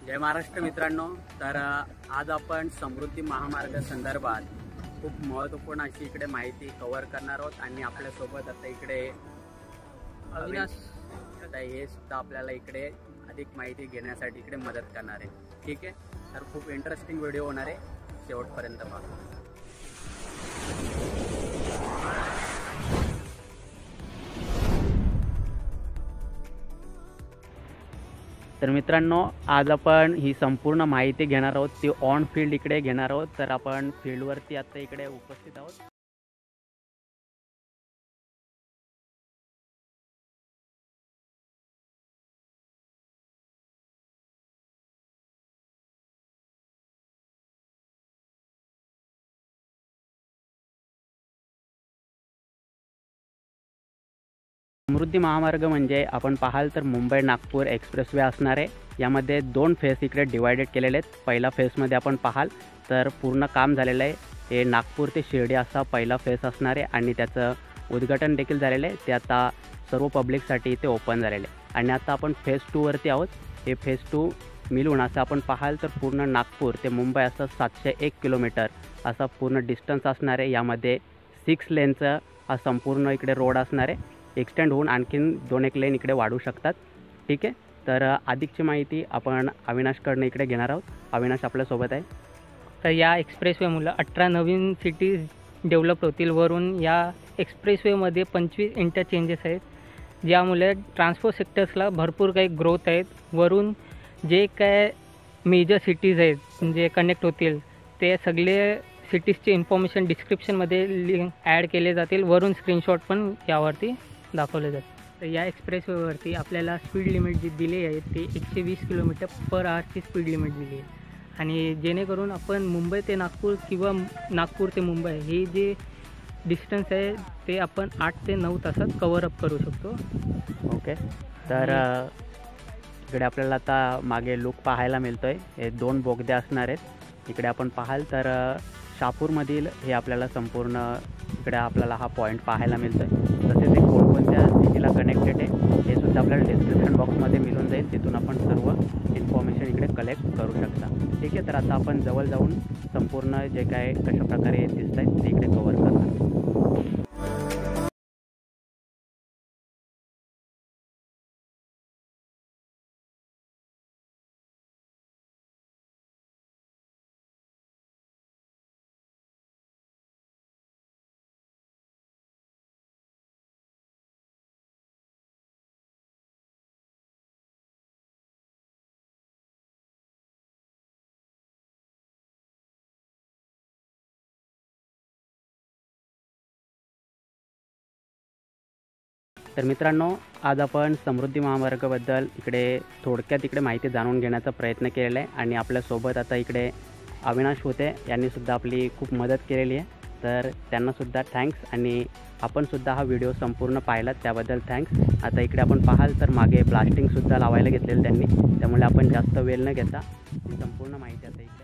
जय महाराष्ट्र मित्रांनो। तर आज आपण समृद्धी महामार्ग संदर्भात खूप महत्त्वपूर्ण अशी इकडे माहिती कव्हर करणार आहोत आणि आपल्यासोबत आता इकडे अविनाश हे सुद्धा आपल्याला इकडे अधिक माहिती घेण्यासाठी इकडे मदत करणार आहे। ठीक आहे, तर खूप इंटरेस्टिंग व्हिडिओ होणार आहे, शेवटपर्यंत पहा। तर मित्रांनो, आज आपण ही संपूर्ण माहिती घेणार आहोत, ती ऑन फील्ड इकडे घेणार आहोत। तर आपण फील्डवरती आता इकडे उपस्थित आहोत। समृद्धी महामार्ग म्हणजे आपण पाहाल तर मुंबई नागपूर एक्सप्रेसवे असणार आहे। यामध्ये दोन फेस इकडे डिवायडेड केलेले आहेत। पहिला फेसमध्ये आपण पाहाल तर पूर्ण काम झालेलं आहे। हे नागपूर ते शिर्डी असा पहिला फेस असणार आहे आणि त्याचं उद्घाटन देखील झालेलं आहे। ते आता सर्व पब्लिकसाठी इथे ओपन झालेलं आहे आणि आता आपण फेस 2 वरती आहोत। हे फेस 2 मिळून असं आपण पाहाल तर पूर्ण नागपूर ते मुंबई असं 701 किलोमीटर असा पूर्ण डिस्टन्स असणार आहे। यामध्ये 6 लेनचा हा संपूर्ण इकडे रोड असणार आहे। एक्सटेंड होऊन आणखीन 2-1 लेन इकडे वाढू शकतात। ठीक आहे, तर अधिकची माहिती आपण अविनाशकडनं इकडे घेणार आहोत। अविनाश आपल्यासोबत आहे। तर या एक्सप्रेसवेमुळे 18 नवीन सिटीज डेव्हलप होतील। वरून या एक्सप्रेसवेमध्ये 25 इंटरचेंजेस आहेत, ज्यामुळे ट्रान्सपोर्ट सेक्टर्सला भरपूर काही ग्रोथ आहेत। वरून जे काय मेजर सिटीज आहेत जे कनेक्ट होतील ते सगळे सिटीजचे इन्फॉर्मेशन डिस्क्रिप्शनमध्ये लिंक ॲड केले जातील। वरून स्क्रीनशॉट पण यावरती दाखवले जातात। तर या एक्सप्रेसवेवरती आपल्याला स्पीड लिमिट जी दिली आहे ते 120 किलोमीटर पर आवरची स्पीड लिमिट दिली आहे आणि जेणेकरून आपण मुंबई ते नागपूर किंवा नागपूर ते मुंबई हे जे डिस्टन्स आहे ते आपण 8 ते 9 तासात कवर अप करू शकतो। ओके, तर इकडे आपल्याला आता मागे लुक पाहायला मिळतो आहे। हे 2 बोगदे असणार आहेत। इकडे आपण पाहाल तर शहापूरमधील हे आपल्याला संपूर्ण इकडे आपल्याला हा पॉईंट पाहायला मिळतो आहे। तसेच हे कोणकोणत्या सिटीला कनेक्टेड आहे हे सुद्धा आपल्याला डिस्क्रिप्शन बॉक्समध्ये मिळून जाईल। तिथून आपण सर्व इन्फॉर्मेशन इकडे कलेक्ट करू शकता। ठीक आहे, तर आता आपण जवळ जाऊन संपूर्ण जे काय कशाप्रकारे दिसत आहेत ते इकडे कव्हर करणार। तर मित्रांनो, आज आपण समृद्धी महामार्गाबद्दल इकडे थोडक्यात इकडे माहिती जाणून घेण्याचा प्रयत्न केलेला आहे आणि आपल्यासोबत आता इकडे अविनाश होते, यांनीसुद्धा आपली खूप मदत केलेली आहे। तर त्यांनासुद्धा थँक्स आणि आपणसुद्धा हा व्हिडिओ संपूर्ण पाहिला त्याबद्दल थँक्स। आता इकडे आपण पाहाल तर मागे ब्लास्टिंगसुद्धा लावायला घेतलेलं त्यांनी, त्यामुळे आपण जास्त वेळ न घेता ही संपूर्ण माहिती आता इकडे